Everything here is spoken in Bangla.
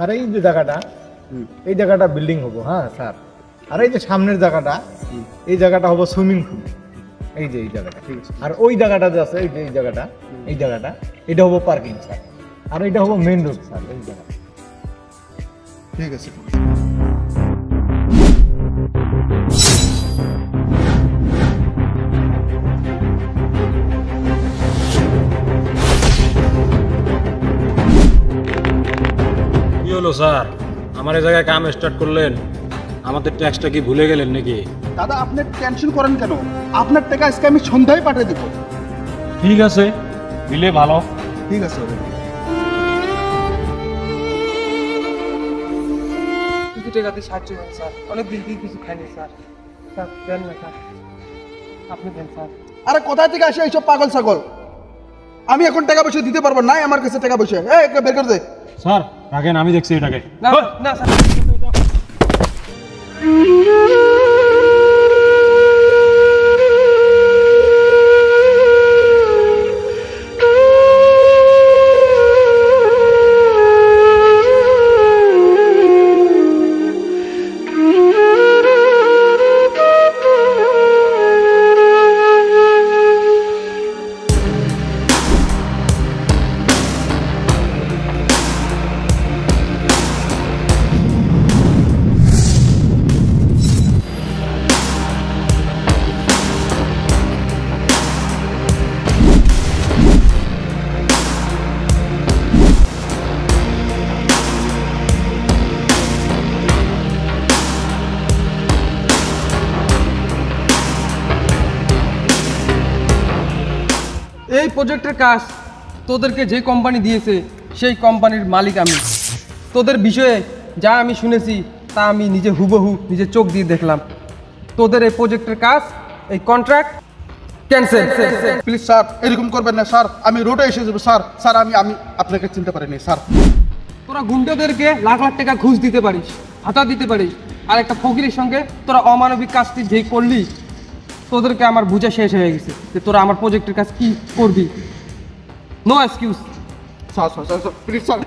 স্যার এই যে জায়গাটা, এই জায়গাটা বিল্ডিং হবো, হ্যাঁ স্যার। আর এই যে সামনের জায়গাটা, এই জায়গাটা হবো সুইমিং পুল, এই যে এই জায়গাটা, ঠিক আছে। আর ওই জায়গাটা যে আছে, এই যে এই জায়গাটা, এই জায়গাটা, এটা হবো পার্কিং স্যার। আর এটা হবো মেইন রোড স্যার, এই জায়গা। ঠিক আছে। কি হলো স্যার, আমার এই জায়গায় কাম স্টার্ট করলেন, আমাদের ট্যাক্সটা কি ভুলে গেলেন নাকি? দাদা আপনি টেনশন করেন কেন? আপনার টাকা আজকে আমি সন্ধ্যায় পাঠিয়ে দেবো। ঠিক আছে, দিলে ভালো। ঠিক আছে। কিছু টাকা দিয়ে সাহায্য করেন স্যার, অনেক দিন দিয়ে কিছু খাইনি স্যার। স্যার দেন না স্যার, আপনি দেন স্যার। আরে কোথা থেকে আসে এইসব পাগল ছাগল? আমি এখন টাকা পয়সা দিতে পারবো না, আমার কাছে টাকা পয়সা। এই বের করে দে। স্যার রাখেন, আমি দেখছি এটাকে। না না স্যার, এই প্রজেক্টের কাজ তোদেরকে যে কোম্পানি দিয়েছে সেই কোম্পানির মালিক আমি। তোদের বিষয়ে যা আমি শুনেছি তা আমি নিজে হুবহু নিজে চোখ দিয়ে দেখলাম। তোদের এই প্রজেক্টের কাজ, এই কন্ট্রাক্ট ক্যান্সেল। প্লিজ স্যার এরকম করবেন না স্যার, আমি রোডে এসে যাবো স্যার। স্যার আমি আপনাকে চিনতে পারিনি স্যার। তোরা গুন্ডাদেরকে লাখ লাখ টাকা ঘুষ দিতে পারিস, ভাতা দিতে পারিস, আর একটা ফকিরের সঙ্গে তোরা অমানবিক কাজটি যেই করলি, তোদেরকে আমার বুঝা শেষ হয়ে গেছে যে তোরা আমার প্রজেক্টের কাজ কি করবি। No excuse. Sir please sir.